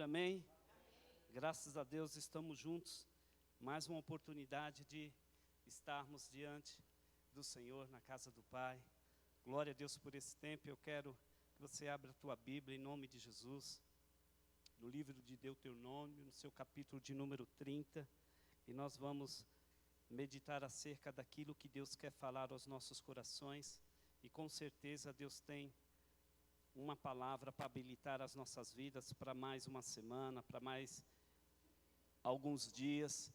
amém? Graças a Deus estamos juntos. Mais uma oportunidade de estarmos diante do Senhor, na casa do Pai. Glória a Deus por esse tempo. Eu quero que você abra a tua Bíblia em nome de Jesus. No livro de Deuteronômio, no seu capítulo de número 30. E nós vamos meditar acerca daquilo que Deus quer falar aos nossos corações. E com certeza Deus tem uma palavra para habilitar as nossas vidas para mais uma semana, para mais alguns dias,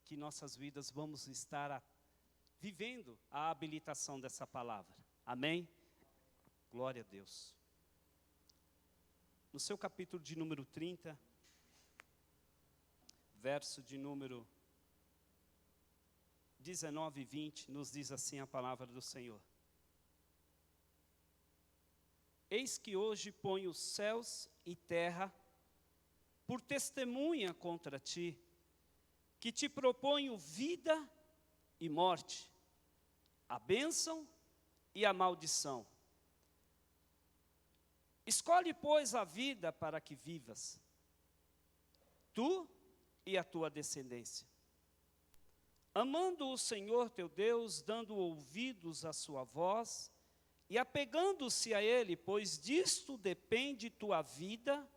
que nossas vidas vamos estar vivendo a habilitação dessa palavra. Amém? Glória a Deus. No seu capítulo de número 30, verso de número 19 e 20, nos diz assim a palavra do Senhor. Eis que hoje ponho céus e terra por testemunha contra ti, que te proponho vida e morte, a bênção e a maldição. Escolhe, pois, a vida para que vivas, tu e a tua descendência, amando o Senhor teu Deus, dando ouvidos à sua voz, e apegando-se a Ele, pois disto depende tua vida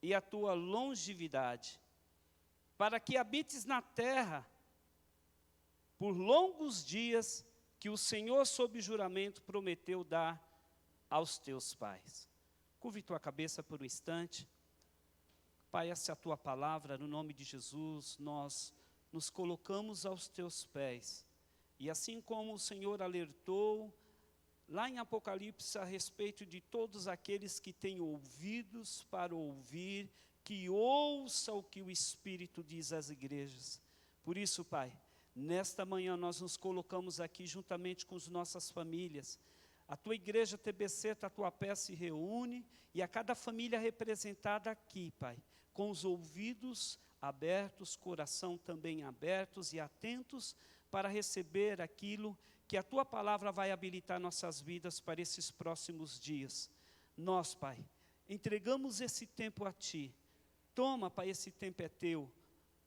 e a tua longevidade, para que habites na terra por longos dias que o Senhor, sob juramento, prometeu dar aos teus pais. Curve tua cabeça por um instante. Pai, essa é a tua palavra, no nome de Jesus, nós nos colocamos aos teus pés. E assim como o Senhor alertou lá em Apocalipse a respeito de todos aqueles que têm ouvidos para ouvir, que ouça o que o Espírito diz às igrejas. Por isso, Pai, nesta manhã nós nos colocamos aqui juntamente com as nossas famílias. A tua igreja TBC, a tua pé se reúne, e a cada família representada aqui, Pai, com os ouvidos abertos, coração também abertos e atentos para receber aquilo que a tua palavra vai habilitar nossas vidas para esses próximos dias. Nós, Pai, entregamos esse tempo a ti. Toma, Pai, esse tempo é teu.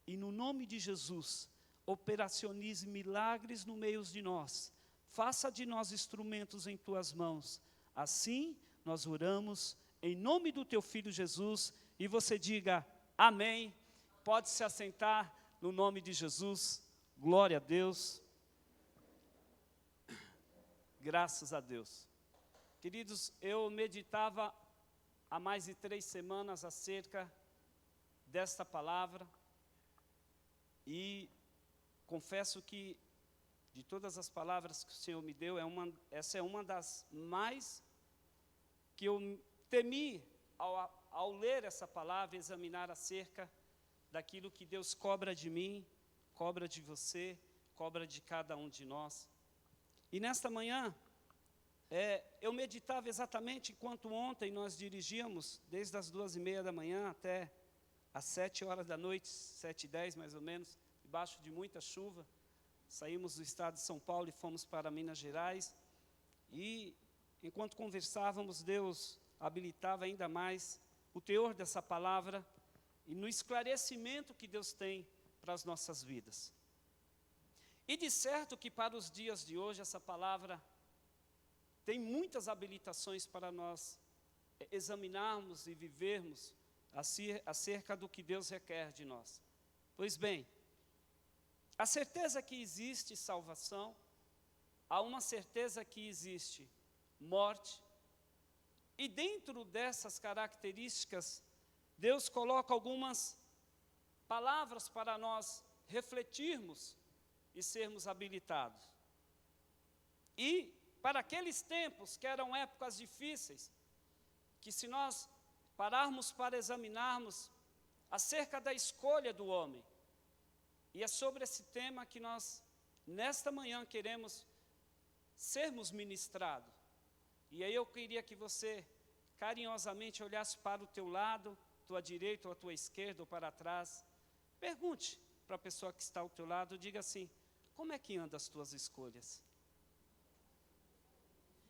E no nome de Jesus, operacionize milagres no meio de nós. Faça de nós instrumentos em tuas mãos. Assim, nós oramos em nome do teu Filho Jesus. E você diga amém. Pode se assentar no nome de Jesus. Glória a Deus. Graças a Deus. Queridos, eu meditava há mais de 3 semanas acerca desta palavra e confesso que de todas as palavras que o Senhor me deu, essa é uma das mais que eu temi ao ler essa palavra, examinar acerca daquilo que Deus cobra de mim, cobra de você, cobra de cada um de nós. E nesta manhã, eu meditava exatamente enquanto ontem nós dirigíamos, desde as 2:30 da manhã até às 7 horas da noite, 7:10 mais ou menos, debaixo de muita chuva. Saímos do estado de São Paulo e fomos para Minas Gerais. E enquanto conversávamos, Deus habilitava ainda mais o teor dessa palavra e no esclarecimento que Deus tem para as nossas vidas. E de certo que para os dias de hoje essa palavra tem muitas habilitações para nós examinarmos e vivermos acerca do que Deus requer de nós. Pois bem, a certeza que existe salvação, há uma certeza que existe morte, e dentro dessas características, Deus coloca algumas palavras para nós refletirmos e sermos habilitados. E para aqueles tempos que eram épocas difíceis, que se nós pararmos para examinarmos acerca da escolha do homem, e é sobre esse tema que nós, nesta manhã, queremos sermos ministrados. E aí eu queria que você carinhosamente olhasse para o teu lado, tua direita ou a tua esquerda ou para trás. Pergunte para a pessoa que está ao teu lado, diga assim: como é que andam as tuas escolhas?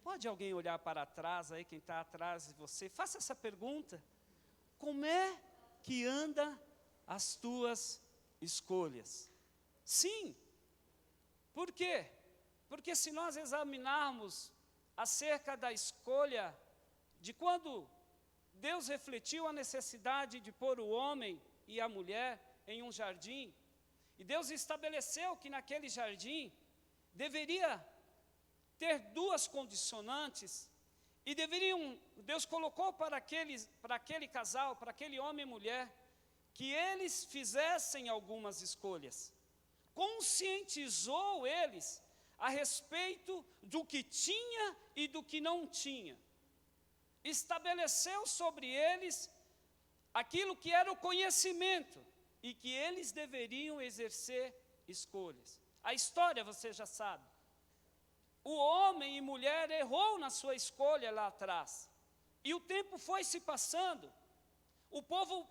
Pode alguém olhar para trás aí, quem está atrás de você? Faça essa pergunta. Como é que anda as tuas escolhas. Sim. Por quê? Porque se nós examinarmos acerca da escolha de quando Deus refletiu a necessidade de pôr o homem e a mulher em um jardim, e Deus estabeleceu que naquele jardim deveria ter duas condicionantes, e Deus colocou para aquele casal, para aquele homem e mulher, que eles fizessem algumas escolhas. Conscientizou eles a respeito do que tinha e do que não tinha. Estabeleceu sobre eles aquilo que era o conhecimento e que eles deveriam exercer escolhas. A história você já sabe. O homem e mulher errou na sua escolha lá atrás. E o tempo foi se passando. O povo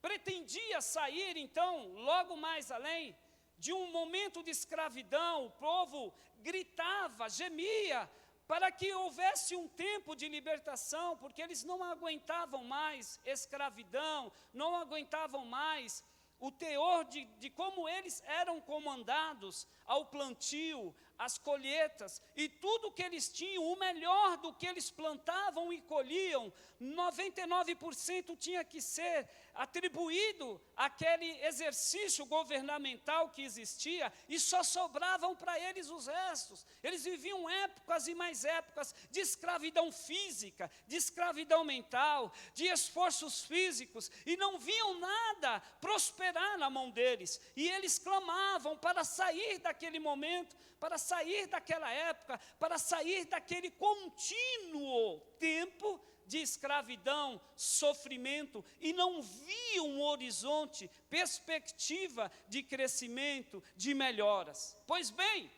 pretendia sair, então, logo mais além, de um momento de escravidão. O povo gritava, gemia, para que houvesse um tempo de libertação, porque eles não aguentavam mais escravidão, não aguentavam mais o teor de como eles eram comandados ao plantio, às colheitas, e tudo que eles tinham, o melhor do que eles plantavam e colhiam, 99% tinha que ser atribuído àquele exercício governamental que existia, e só sobravam para eles os restos. Eles viviam épocas e mais épocas de escravidão física, de escravidão mental, de esforços físicos, e não viam nada prosperar na mão deles, e eles clamavam para sair daquele momento, para sair daquela época, para sair daquele contínuo tempo de escravidão, sofrimento, e não viam um horizonte, perspectiva de crescimento, de melhoras. Pois bem,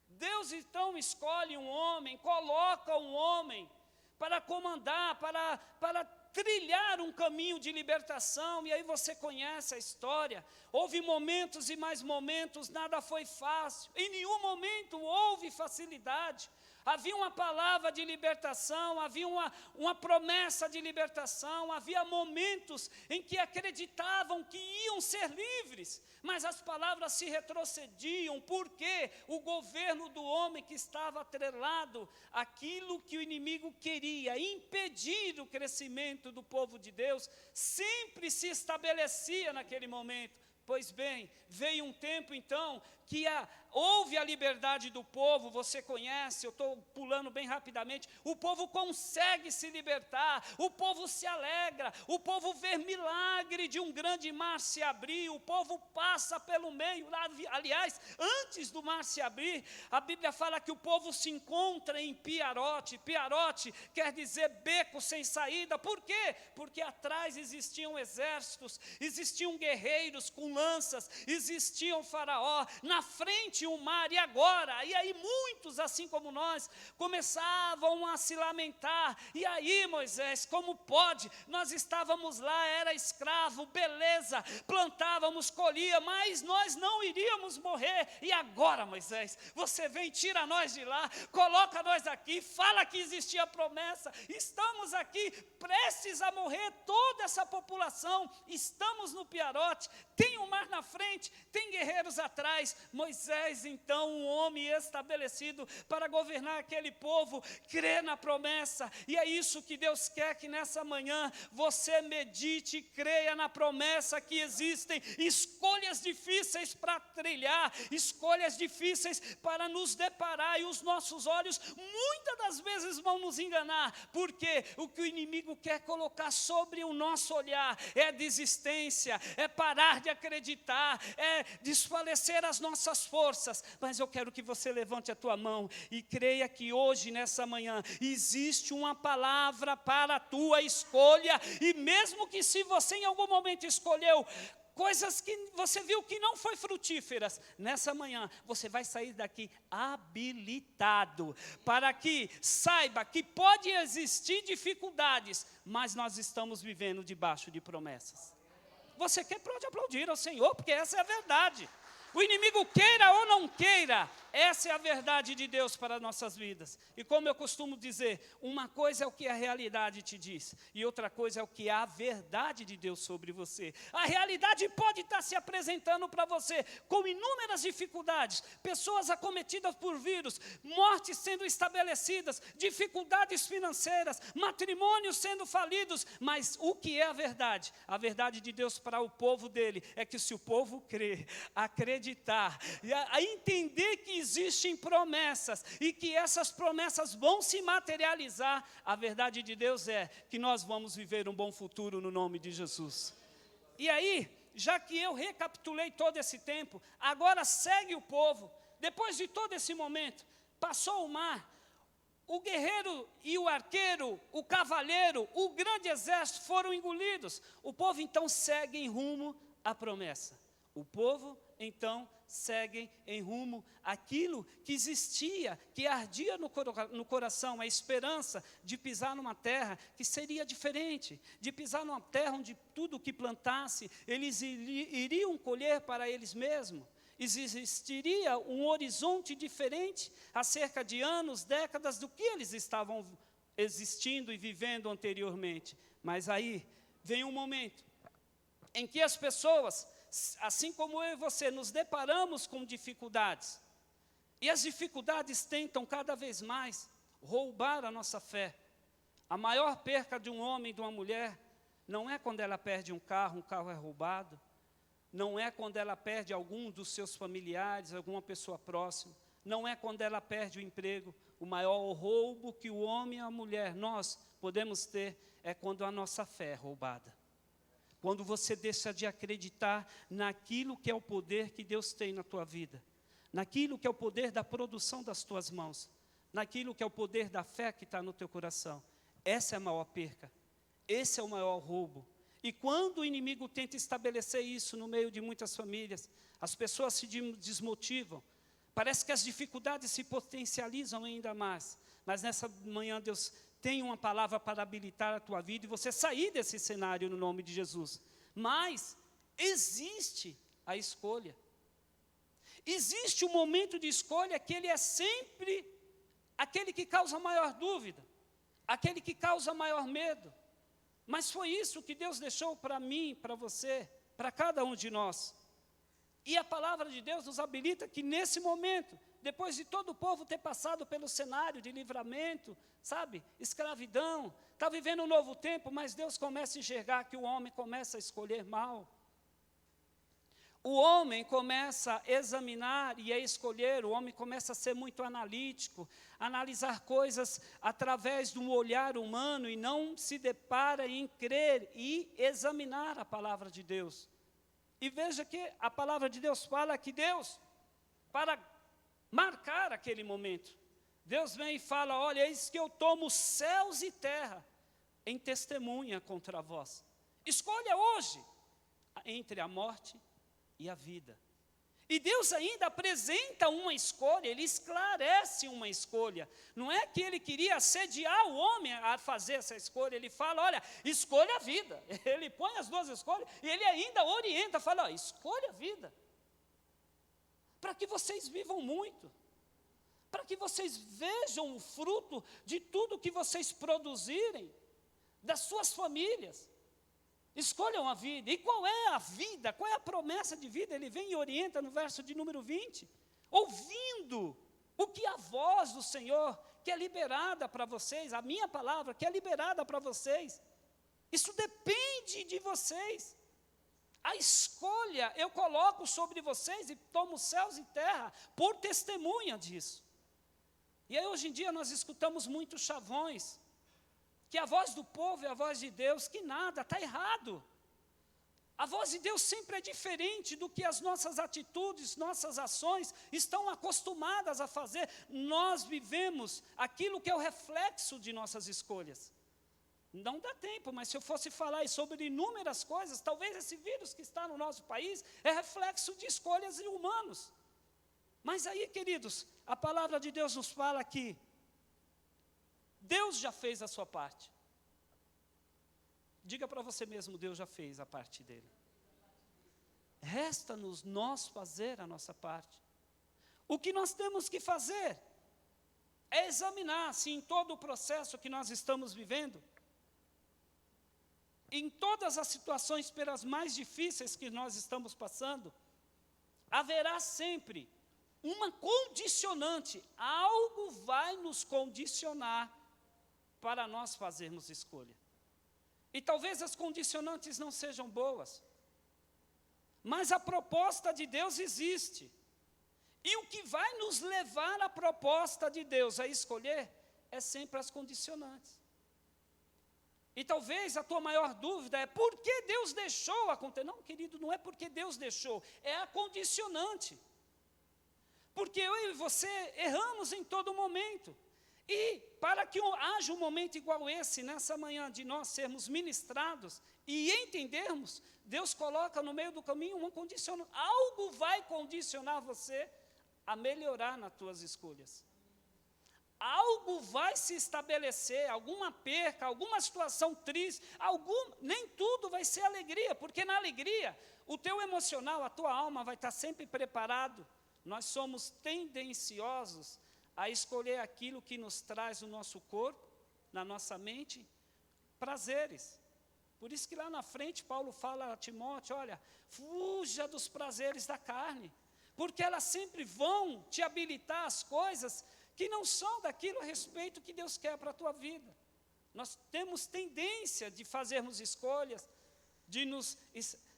Deus então escolhe um homem, coloca um homem para comandar, para trilhar um caminho de libertação, e aí você conhece a história. Houve momentos e mais momentos, nada foi fácil, em nenhum momento houve facilidade. Havia uma palavra de libertação, havia uma promessa de libertação, havia momentos em que acreditavam que iam ser livres, mas as palavras se retrocediam, porque o governo do homem que estava atrelado àquilo que o inimigo queria, impedir o crescimento do povo de Deus, sempre se estabelecia naquele momento. Pois bem, veio um tempo então que houve a liberdade do povo, você conhece, eu estou pulando bem rapidamente, o povo consegue se libertar, o povo se alegra, o povo vê milagre de um grande mar se abrir, o povo passa pelo meio, aliás, antes do mar se abrir, a Bíblia fala que o povo se encontra em Piarote. Piarote quer dizer beco sem saída. Por quê? Porque atrás existiam exércitos, existiam guerreiros com lanças, existiam faraó, na frente o mar, e agora? E aí muitos, assim como nós, começavam a se lamentar. E aí, Moisés, como pode? Nós estávamos lá, era escravo, beleza, plantávamos, colhia, mas nós não iríamos morrer. E agora, Moisés, você vem, tira nós de lá, coloca nós aqui, fala que existia promessa, estamos aqui prestes a morrer, toda essa população, estamos no Piarote, tem um mar na frente, tem guerreiros atrás. Moisés, então, um homem estabelecido para governar aquele povo, crê na promessa, e é isso que Deus quer que nessa manhã você medite, creia na promessa que existem escolhas difíceis para trilhar, escolhas difíceis para nos deparar, e os nossos olhos muitas das vezes vão nos enganar, porque o que o inimigo quer colocar sobre o nosso olhar é desistência, é parar de acreditar, é desfalecer as nossas forças. Mas eu quero que você levante a tua mão e creia que hoje, nessa manhã, existe uma palavra para a tua escolha, e mesmo que se você em algum momento escolheu coisas que você viu que não foi frutíferas, nessa manhã você vai sair daqui habilitado, para que saiba que pode existir dificuldades, mas nós estamos vivendo debaixo de promessas. Você pode aplaudir ao Senhor, porque essa é a verdade. O inimigo queira ou não queira, essa é a verdade de Deus para nossas vidas. E como eu costumo dizer, uma coisa é o que a realidade te diz, e outra coisa é o que a verdade de Deus sobre você. A realidade pode estar se apresentando para você com inúmeras dificuldades, pessoas acometidas por vírus, mortes sendo estabelecidas, dificuldades financeiras, matrimônios sendo falidos, mas o que é a verdade? A verdade de Deus para o povo dele é que se o povo crer, acreditar, e a entender que existem promessas e que essas promessas vão se materializar, a verdade de Deus é que nós vamos viver um bom futuro no nome de Jesus. E aí, já que eu recapitulei todo esse tempo, agora segue o povo, depois de todo esse momento, passou o mar, o guerreiro e o arqueiro, o cavaleiro, o grande exército foram engolidos, o povo então segue em rumo à promessa. O povo, então, segue em rumo àquilo que existia, que ardia no coração, a esperança de pisar numa terra que seria diferente, de pisar numa terra onde tudo o que plantasse, eles iriam colher para eles mesmos. Existiria um horizonte diferente acerca de anos, décadas do que eles estavam existindo e vivendo anteriormente. Mas aí vem um momento em que as pessoas, assim como eu e você, nos deparamos com dificuldades. E as dificuldades tentam cada vez mais roubar a nossa fé. A maior perca de um homem e de uma mulher não é quando ela perde um carro é roubado. Não é quando ela perde algum dos seus familiares, alguma pessoa próxima. Não é quando ela perde o emprego. O maior roubo que o homem e a mulher, nós podemos ter, é quando a nossa fé é roubada. Quando você deixa de acreditar naquilo que é o poder que Deus tem na tua vida, naquilo que é o poder da produção das tuas mãos, naquilo que é o poder da fé que está no teu coração. Essa é a maior perca, esse é o maior roubo. E quando o inimigo tenta estabelecer isso no meio de muitas famílias, as pessoas se desmotivam, parece que as dificuldades se potencializam ainda mais. Mas nessa manhã Deus tem uma palavra para habilitar a tua vida e você sair desse cenário no nome de Jesus. Mas existe a escolha. Existe um momento de escolha que ele é sempre aquele que causa maior dúvida, aquele que causa maior medo. Mas foi isso que Deus deixou para mim, para você, para cada um de nós. E a palavra de Deus nos habilita que nesse momento, depois de todo o povo ter passado pelo cenário de livramento, sabe, escravidão, está vivendo um novo tempo, mas Deus começa a enxergar que o homem começa a escolher mal. O homem começa a examinar e a escolher, o homem começa a ser muito analítico, analisar coisas através de um olhar humano e não se depara em crer e examinar a palavra de Deus. E veja que a palavra de Deus fala que Deus, para marcar aquele momento, Deus vem e fala, olha, eis que eu tomo céus e terra em testemunha contra vós. Escolha hoje entre a morte e a vida. E Deus ainda apresenta uma escolha, Ele esclarece uma escolha. Não é que Ele queria assediar o homem a fazer essa escolha, Ele fala, olha, escolha a vida. Ele põe as duas escolhas e Ele ainda orienta, fala, ó, escolha a vida. Para que vocês vivam muito. Para que vocês vejam o fruto de tudo que vocês produzirem, das suas famílias. Escolham a vida. E qual é a vida? Qual é a promessa de vida? Ele vem e orienta no verso de número 20. Ouvindo o que a voz do Senhor, que é liberada para vocês, a minha palavra, que é liberada para vocês. Isso depende de vocês. A escolha eu coloco sobre vocês e tomo céus e terra por testemunha disso. E aí hoje em dia nós escutamos muitos chavões, que a voz do povo é a voz de Deus, que nada, está errado. A voz de Deus sempre é diferente do que as nossas atitudes, nossas ações estão acostumadas a fazer. Nós vivemos aquilo que é o reflexo de nossas escolhas. Não dá tempo, mas se eu fosse falar sobre inúmeras coisas, talvez esse vírus que está no nosso país é reflexo de escolhas de humanos. Mas aí, queridos, a palavra de Deus nos fala que Deus já fez a sua parte. Diga para você mesmo, Deus já fez a parte dele. resta-nos nós fazer a nossa parte. O que nós temos que fazer é examinar se em todo o processo que nós estamos vivendo, em todas as situações pelas mais difíceis que nós estamos passando, haverá sempre uma condicionante, algo vai nos condicionar para nós fazermos escolha. E talvez as condicionantes não sejam boas, mas a proposta de Deus existe. E o que vai nos levar à proposta de Deus a escolher é sempre as condicionantes. E talvez a tua maior dúvida é por que Deus deixou acontecer. Não, querido, não é porque Deus deixou, é a condicionante. Porque eu e você erramos em todo momento. E para que haja um momento igual esse, nessa manhã, de nós sermos ministrados e entendermos, Deus coloca no meio do caminho uma condicionante. Algo vai condicionar você a melhorar nas tuas escolhas. Algo vai se estabelecer, alguma perca, alguma situação triste, nem tudo vai ser alegria, porque na alegria, o teu emocional, a tua alma vai estar sempre preparado. Nós somos tendenciosos a escolher aquilo que nos traz no nosso corpo, na nossa mente, prazeres. Por isso que lá na frente Paulo fala a Timóteo, olha, fuja dos prazeres da carne, porque elas sempre vão te habilitar as coisas que não são daquilo a respeito que Deus quer para a tua vida. Nós temos tendência de fazermos escolhas, de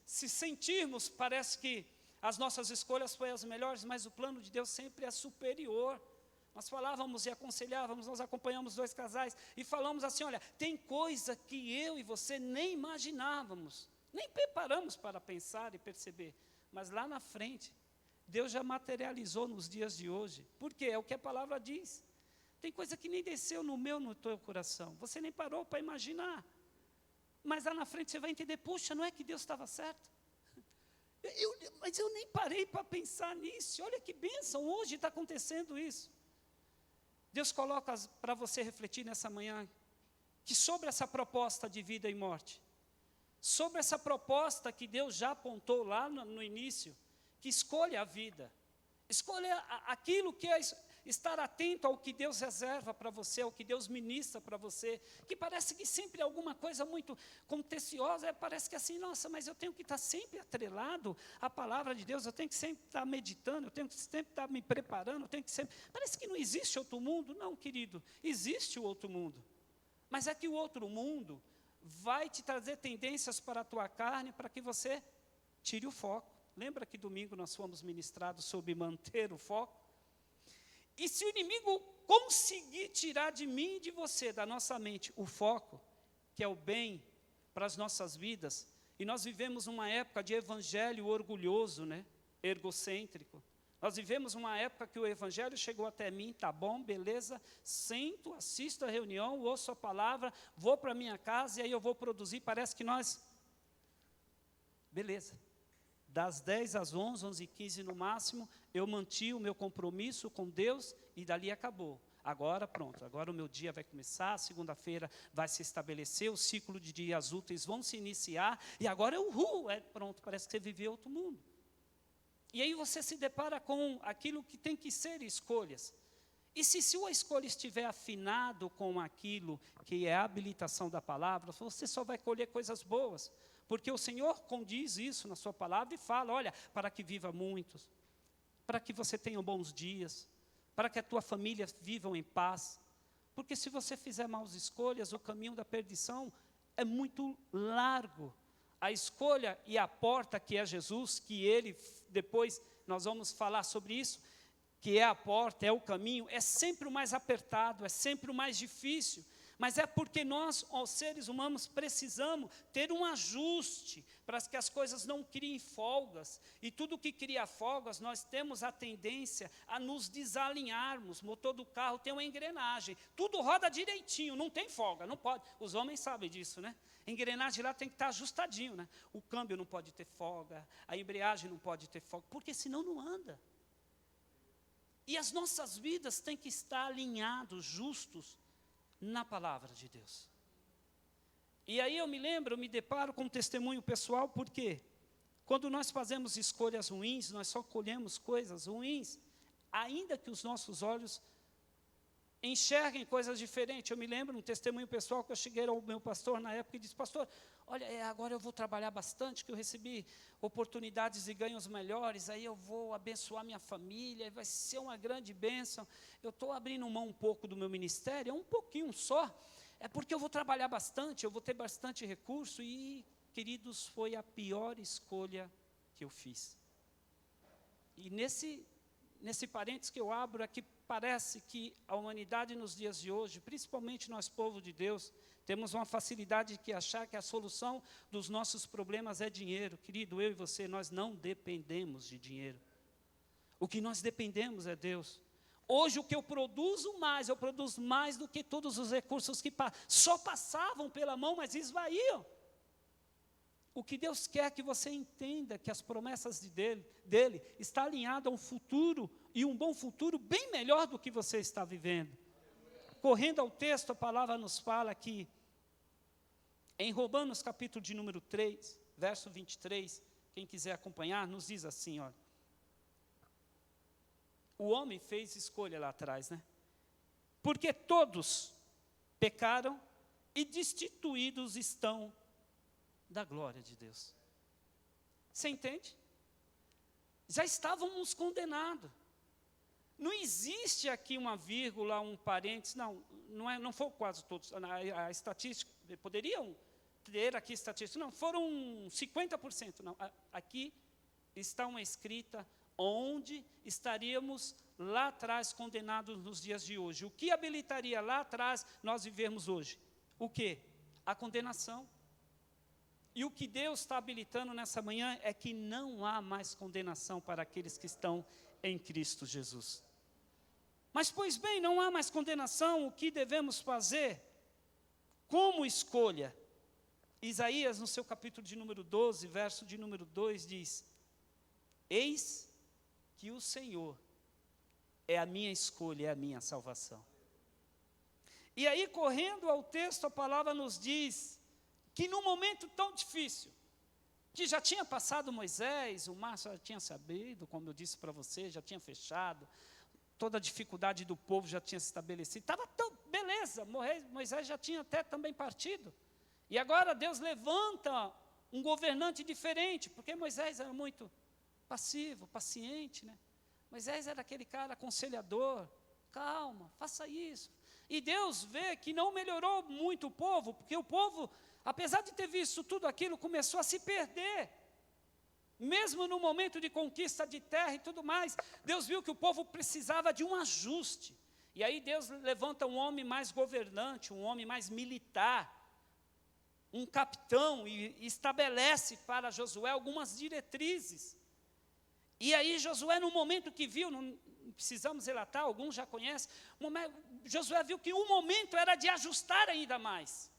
se sentirmos, parece que as nossas escolhas foram as melhores, mas o plano de Deus sempre é superior. Nós falávamos e aconselhávamos, nós acompanhamos 2 casais e falamos assim, olha, tem coisa que eu e você nem imaginávamos, nem preparamos para pensar e perceber, mas lá na frente, Deus já materializou nos dias de hoje. Por quê? É o que a palavra diz. Tem coisa que nem desceu no teu coração, você nem parou para imaginar, mas lá na frente você vai entender, puxa, não é que Deus estava certo? Mas eu nem parei para pensar nisso, olha que bênção, hoje está acontecendo isso. Deus coloca para você refletir nessa manhã, que sobre essa proposta de vida e morte, sobre essa proposta que Deus já apontou lá no início, que escolha a vida, escolha aquilo que é estar atento ao que Deus reserva para você, ao que Deus ministra para você, que parece que sempre é alguma coisa muito contenciosa, parece que assim, nossa, mas eu tenho que estar sempre atrelado à palavra de Deus, eu tenho que sempre estar meditando, eu tenho que sempre estar me preparando, eu tenho que sempre... Parece que não existe outro mundo. Não, querido, existe o outro mundo, mas é que o outro mundo vai te trazer tendências para a tua carne, para que você tire o foco. Lembra que domingo nós fomos ministrados sobre manter o foco? E se o inimigo conseguir tirar de mim e de você, da nossa mente, o foco, que é o bem para as nossas vidas, e nós vivemos uma época de evangelho orgulhoso, né? Egocêntrico. Nós vivemos uma época que o evangelho chegou até mim, tá bom, beleza, sento, assisto a reunião, ouço a palavra, vou para a minha casa e aí eu vou produzir, parece que nós... Beleza. Das 10 às 11, 11h15 no máximo, eu mantive o meu compromisso com Deus e dali acabou. Agora pronto, agora o meu dia vai começar, segunda-feira vai se estabelecer, o ciclo de dias úteis vão se iniciar, e agora pronto, parece que você viveu outro mundo. E aí você se depara com aquilo que tem que ser escolhas. E se sua escolha estiver afinado com aquilo que é a habilitação da palavra, você só vai colher coisas boas. Porque o Senhor condiz isso na sua palavra e fala, olha, para que viva muitos, para que você tenha bons dias, para que a tua família vivam em paz. Porque se você fizer maus escolhas, o caminho da perdição é muito largo. A escolha e a porta que é Jesus, que ele, depois nós vamos falar sobre isso, que é a porta, é o caminho, é sempre o mais apertado, é sempre o mais difícil. Mas é porque nós, os seres humanos, precisamos ter um ajuste para que as coisas não criem folgas. E tudo que cria folgas, nós temos a tendência a nos desalinharmos. O motor do carro tem uma engrenagem, tudo roda direitinho, não tem folga, não pode. Os homens sabem disso, né? A engrenagem lá tem que estar ajustadinho, né? O câmbio não pode ter folga, a embreagem não pode ter folga, porque senão não anda. E as nossas vidas têm que estar alinhados, justos, na palavra de Deus. E aí eu me deparo com um testemunho pessoal, por quê? quando nós fazemos escolhas ruins, nós só colhemos coisas ruins, ainda que os nossos olhos enxerguem coisas diferentes. Eu me lembro um testemunho pessoal que eu cheguei ao meu pastor na época e disse: pastor, olha, agora eu vou trabalhar bastante, que eu recebi oportunidades e ganhos melhores, aí eu vou abençoar minha família, vai ser uma grande bênção. Eu estou abrindo mão um pouco do meu ministério, um pouquinho só, é porque eu vou trabalhar bastante, eu vou ter bastante recurso. E, queridos, foi a pior escolha que eu fiz. E nesse parênteses que eu abro, é que parece que a humanidade nos dias de hoje, principalmente nós, povo de Deus, temos uma facilidade de achar que a solução dos nossos problemas é dinheiro. Querido, eu e você, nós não dependemos de dinheiro. O que nós dependemos é Deus. Hoje, o que eu produzo mais do que todos os recursos que só passavam pela mão, mas esvaíam. O que Deus quer que você entenda, que as promessas dele estão alinhadas a um futuro, e um bom futuro bem melhor do que você está vivendo. Correndo ao texto, a palavra nos fala que, em Romanos capítulo de número 3, verso 23, quem quiser acompanhar, nos diz assim, olha. O homem fez escolha lá atrás, né? Porque todos pecaram e destituídos estão da glória de Deus. Você entende? Já estávamos condenados. Não existe aqui uma vírgula, um parênteses, não foram quase todos. A estatística, poderiam ter aqui estatística, não, foram 50%. Não, aqui está uma escrita onde estaríamos lá atrás condenados nos dias de hoje. O que habilitaria lá atrás nós vivermos hoje? O quê? A condenação. E o que Deus está habilitando nessa manhã é que não há mais condenação para aqueles que estão em Cristo Jesus. Mas, pois bem, não há mais condenação, o que devemos fazer? Como escolha? Isaías, no seu capítulo de número 12, verso de número 2, diz: eis que o Senhor é a minha escolha, é a minha salvação. E aí, correndo ao texto, a palavra nos diz que num momento tão difícil, que já tinha passado Moisés, o mar já tinha se abrido, como eu disse para você, já tinha fechado, toda a dificuldade do povo já tinha se estabelecido, estava tão, beleza, Moisés já tinha até também partido, e agora Deus levanta um governante diferente, porque Moisés era muito passivo, paciente, né? Moisés era aquele cara aconselhador, calma, faça isso, e Deus vê que não melhorou muito o povo, porque o povo, apesar de ter visto tudo aquilo, começou a se perder. Mesmo no momento de conquista de terra e tudo mais, Deus viu que o povo precisava de um ajuste. E aí Deus levanta um homem mais governante, um homem mais militar, um capitão, e estabelece para Josué algumas diretrizes. E aí Josué, no momento que viu, não precisamos relatar, alguns já conhecem, Josué viu que o momento era de ajustar ainda mais.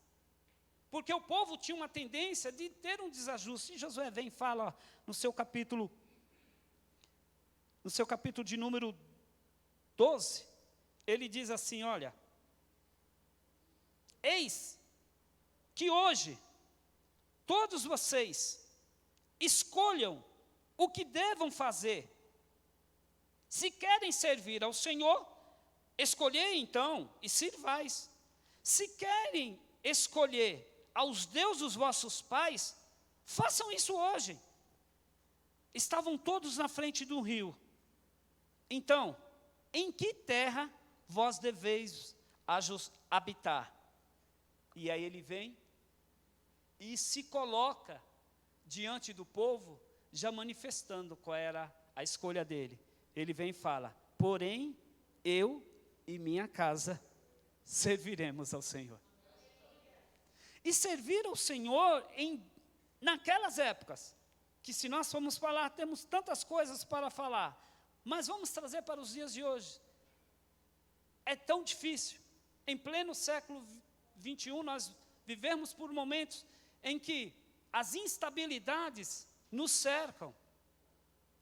Porque o povo tinha uma tendência de ter um desajuste. E Josué vem e fala, ó, no seu capítulo de número 12, ele diz assim, olha, eis que hoje todos vocês escolham o que devam fazer. Se querem servir ao Senhor, escolhei então e sirvais. Se querem escolher aos deuses dos vossos pais, façam isso hoje. Estavam todos na frente do rio. Então, em que terra vós deveis habitar? E aí ele vem e se coloca diante do povo, já manifestando qual era a escolha dele. Ele vem e fala, porém, eu e minha casa serviremos ao Senhor. E servir ao Senhor naquelas épocas, que se nós formos falar, temos tantas coisas para falar, mas vamos trazer para os dias de hoje. É tão difícil. Em pleno século 21, nós vivemos por momentos em que as instabilidades nos cercam.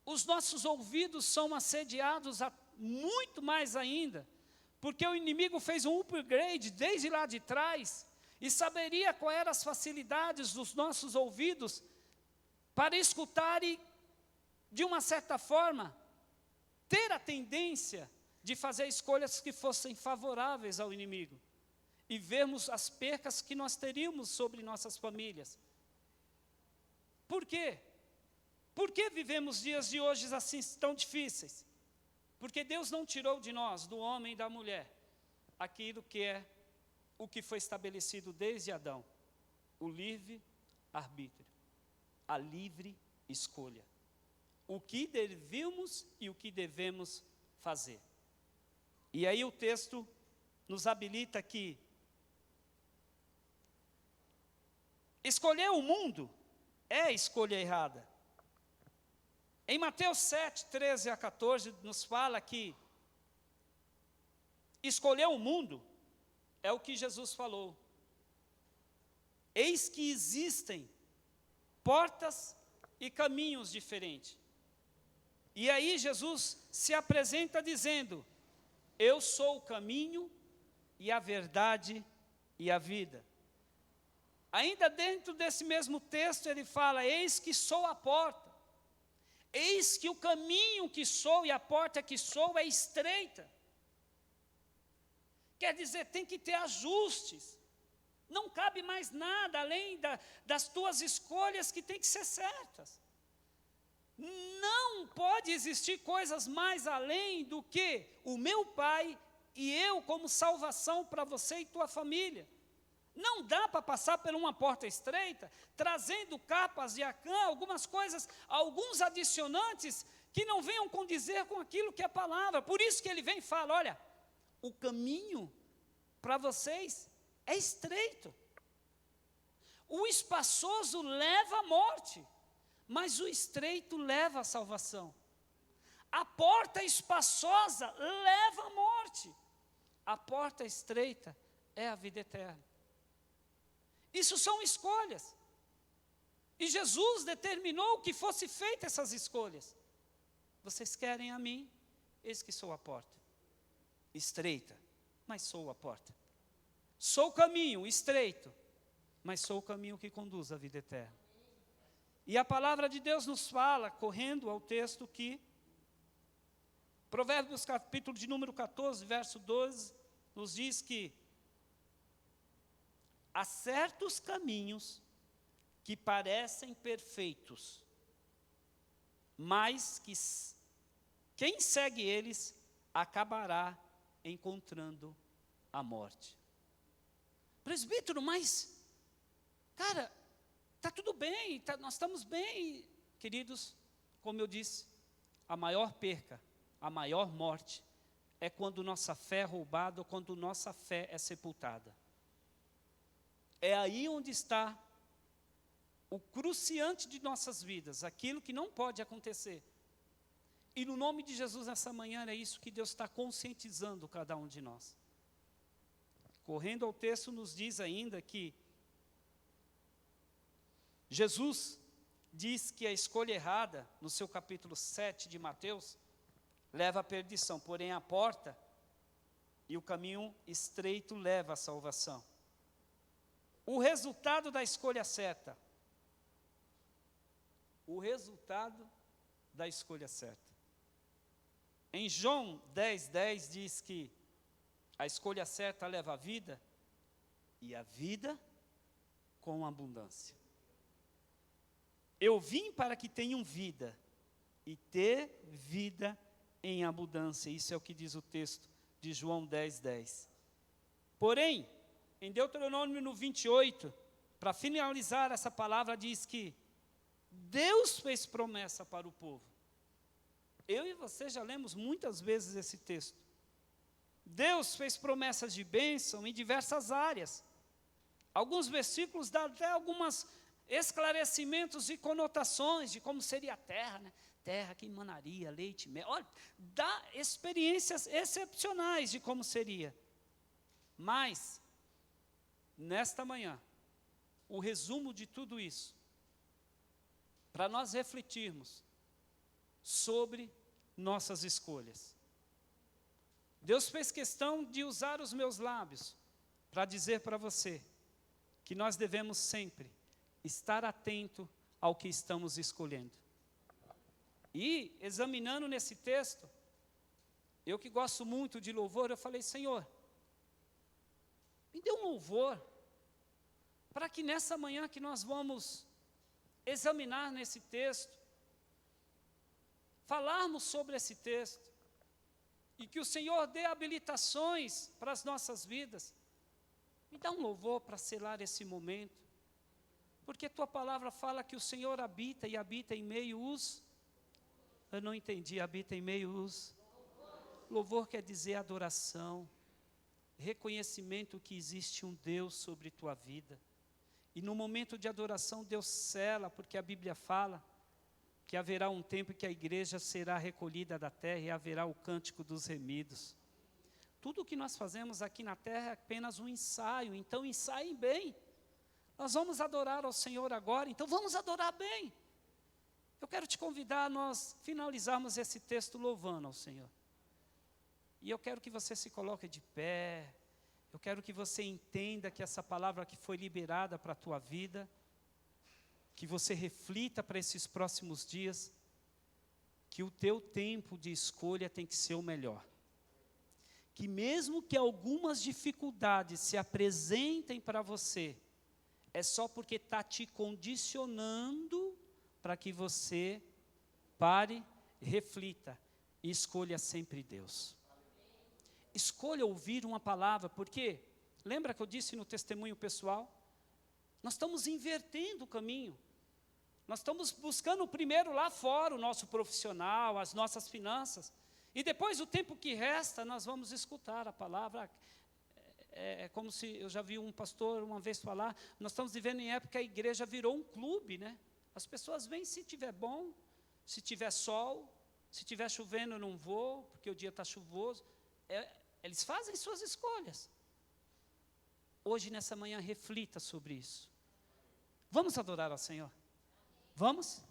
Os nossos ouvidos são assediados muito mais ainda, porque o inimigo fez um upgrade desde lá de trás, e saberia quais eram as facilidades dos nossos ouvidos para escutar e, de uma certa forma, ter a tendência de fazer escolhas que fossem favoráveis ao inimigo e vermos as percas que nós teríamos sobre nossas famílias. Por quê? Por que vivemos dias de hoje assim tão difíceis? Porque Deus não tirou de nós, do homem e da mulher, aquilo que é o que foi estabelecido desde Adão, o livre-arbítrio, a livre escolha. O que devemos e o que devemos fazer. E aí o texto nos habilita que escolher o mundo é a escolha errada. Em Mateus 7, 13 a 14, nos fala que escolher o mundo é o que Jesus falou. Eis que existem portas e caminhos diferentes. E aí Jesus se apresenta dizendo: eu sou o caminho e a verdade e a vida. Ainda dentro desse mesmo texto ele fala: eis que sou a porta. Eis que o caminho que sou e a porta que sou é estreita. Quer dizer, tem que ter ajustes. Não cabe mais nada além das tuas escolhas que tem que ser certas. Não pode existir coisas mais além do que o meu Pai e eu como salvação para você e tua família. Não dá para passar por uma porta estreita, trazendo capas de Acã, algumas coisas, alguns adicionantes que não venham condizer com aquilo que é a palavra. Por isso que ele vem e fala: olha, o caminho para vocês é estreito. O espaçoso leva à morte, mas o estreito leva à salvação. A porta espaçosa leva à morte. A porta estreita é a vida eterna. Isso são escolhas. E Jesus determinou que fosse feitas essas escolhas. Vocês querem a mim? Eis que sou a porta. Estreita, mas sou a porta. Sou o caminho estreito, mas sou o caminho que conduz à vida eterna. E a palavra de Deus nos fala, correndo ao texto, que Provérbios capítulo de número 14, verso 12, nos diz que há certos caminhos que parecem perfeitos, mas que quem segue eles acabará encontrando a morte. Presbítero, mas, cara, está tudo bem, nós estamos bem. Queridos, como eu disse, a maior perca, a maior morte, é quando nossa fé é roubada ou quando nossa fé é sepultada. É aí onde está o cruciante de nossas vidas, aquilo que não pode acontecer. E no nome de Jesus, nessa manhã, é isso que Deus está conscientizando cada um de nós. Correndo ao texto, nos diz ainda que Jesus diz que a escolha errada, no seu capítulo 7 de Mateus, leva à perdição, porém a porta e o caminho estreito leva à salvação. O resultado da escolha certa. O resultado da escolha certa. Em João 10:10 diz que a escolha certa leva à vida, e a vida com abundância. Eu vim para que tenham vida, e ter vida em abundância. Isso é o que diz o texto de João 10:10. Porém, em Deuteronômio no 28, para finalizar essa palavra, diz que Deus fez promessa para o povo. Eu e você já lemos muitas vezes esse texto. Deus fez promessas de bênção em diversas áreas. Alguns versículos dão até alguns esclarecimentos e conotações de como seria a terra, né? Terra que emanaria leite e mel. Olha, dá experiências excepcionais de como seria. Mas, nesta manhã, o resumo de tudo isso, para nós refletirmos sobre nossas escolhas. Deus fez questão de usar os meus lábios para dizer para você que nós devemos sempre estar atento ao que estamos escolhendo. E, examinando nesse texto, eu que gosto muito de louvor, eu falei, Senhor, me dê um louvor, para que nessa manhã que nós vamos examinar nesse texto, falarmos sobre esse texto, e que o Senhor dê habilitações para as nossas vidas. Me dá um louvor para selar esse momento, porque Tua palavra fala que o Senhor habita e habita em meio os... Eu não entendi, habita em meio os... Louvor quer dizer adoração, reconhecimento que existe um Deus sobre tua vida. E no momento de adoração Deus sela, porque a Bíblia fala que haverá um tempo que a igreja será recolhida da terra e haverá o cântico dos remidos. Tudo o que nós fazemos aqui na terra é apenas um ensaio, então ensaiem bem. Nós vamos adorar ao Senhor agora, então vamos adorar bem. Eu quero te convidar a nós finalizarmos esse texto louvando ao Senhor. E eu quero que você se coloque de pé, eu quero que você entenda que essa palavra que foi liberada para a tua vida, que você reflita para esses próximos dias, que o teu tempo de escolha tem que ser o melhor. Que mesmo que algumas dificuldades se apresentem para você, é só porque está te condicionando para que você pare, reflita e escolha sempre Deus. Escolha ouvir uma palavra, porque, lembra que eu disse no testemunho pessoal? Nós estamos invertendo o caminho. Nós estamos buscando primeiro lá fora o nosso profissional, as nossas finanças. E depois, o tempo que resta, nós vamos escutar a palavra. É como se, eu já vi um pastor uma vez falar, nós estamos vivendo em época que a igreja virou um clube, né? As pessoas vêm se tiver bom, se tiver sol, se tiver chovendo eu não vou, porque o dia está chuvoso. Eles fazem suas escolhas. Hoje, nessa manhã, reflita sobre isso. Vamos adorar ao Senhor? Vamos?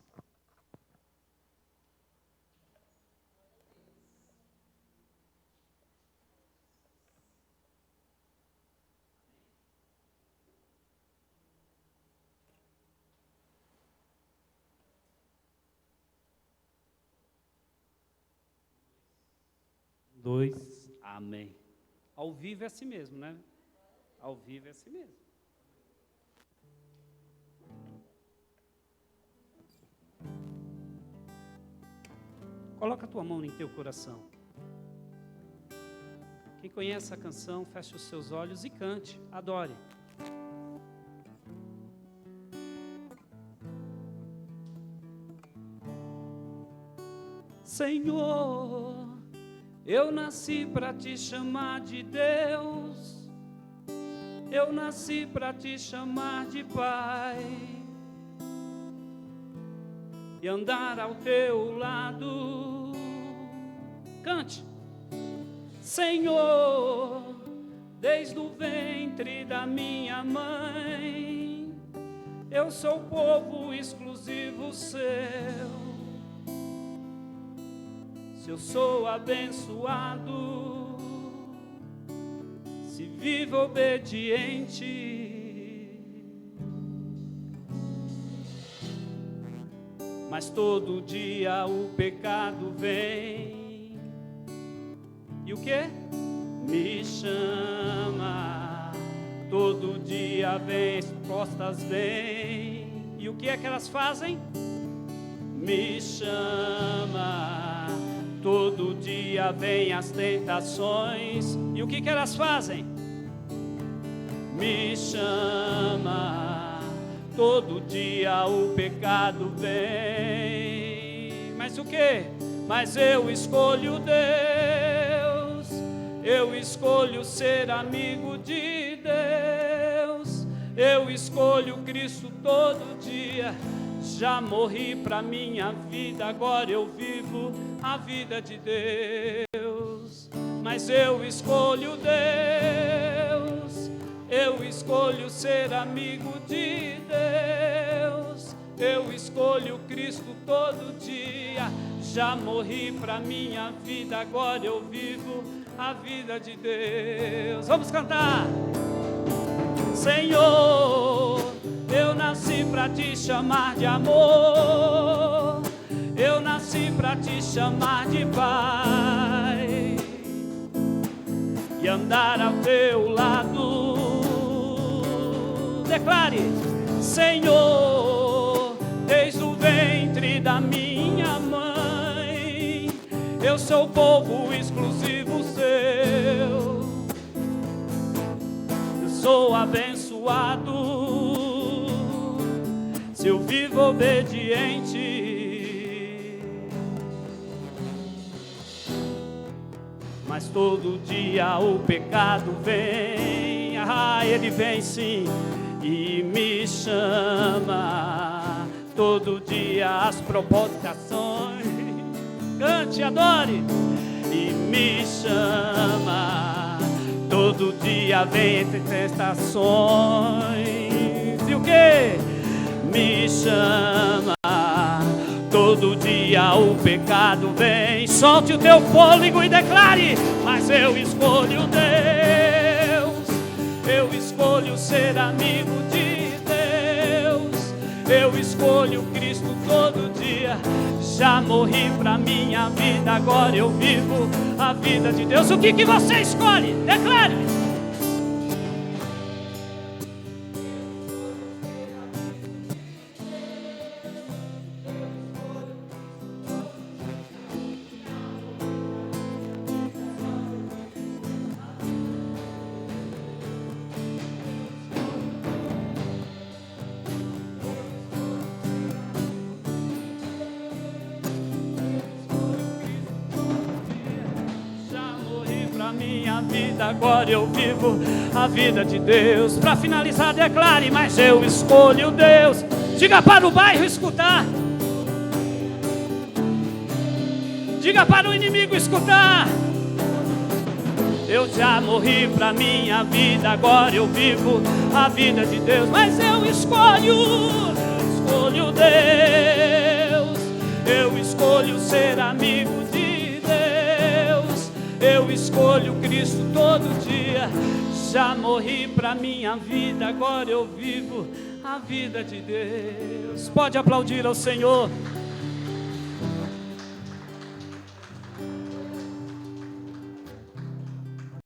Dois. Amém. Ao vivo é assim mesmo, né? Ao vivo é assim mesmo. Coloca a tua mão em teu coração. Quem conhece a canção, feche os seus olhos e cante, adore. Senhor, eu nasci para te chamar de Deus, eu nasci para te chamar de Pai, e andar ao teu lado. Cante. Senhor, desde o ventre da minha mãe, eu sou povo exclusivo seu. Se eu sou abençoado, se vivo obediente, mas todo dia o pecado vem, e o que? Me chama, todo dia vem, as costas vêm, e o que é que elas fazem? Me chama. Todo dia vem as tentações, e o que elas fazem? Me chama, todo dia o pecado vem, mas o que? Mas eu escolho Deus, eu escolho ser amigo de Deus, eu escolho Cristo todo dia. Já morri para minha vida, agora eu vivo a vida de Deus. Mas eu escolho Deus, eu escolho ser amigo de Deus, eu escolho Cristo todo dia. Já morri para minha vida, agora eu vivo a vida de Deus. Vamos cantar. Senhor, Eu nasci pra te chamar de amor, eu nasci pra te chamar de Pai e andar ao teu lado. Declare: Senhor, desde o ventre da minha mãe, eu sou povo exclusivo seu. Eu sou abençoado se eu vivo obediente. Mas todo dia o pecado vem, ele vem sim e me chama. Todo dia as provocações, cante, adore, e me chama. Todo dia vem entre tentações, e o que? Me chama. Todo dia o pecado vem. Solte o teu fôlego e declare: mas eu escolho Deus, eu escolho ser amigo de Deus, eu escolho Cristo todo dia. Já morri pra minha vida, agora eu vivo a vida de Deus. O que você escolhe? Declare. Minha vida, agora eu vivo a vida de Deus. Para finalizar, declare: mas eu escolho Deus. Diga para o bairro escutar, diga para o inimigo escutar. Eu já morri para minha vida, agora eu vivo a vida de Deus. Mas eu escolho Deus, eu escolho ser amigo de Deus, eu escolho Cristo todo dia. Já morri pra minha vida, agora eu vivo a vida de Deus. Pode aplaudir ao Senhor.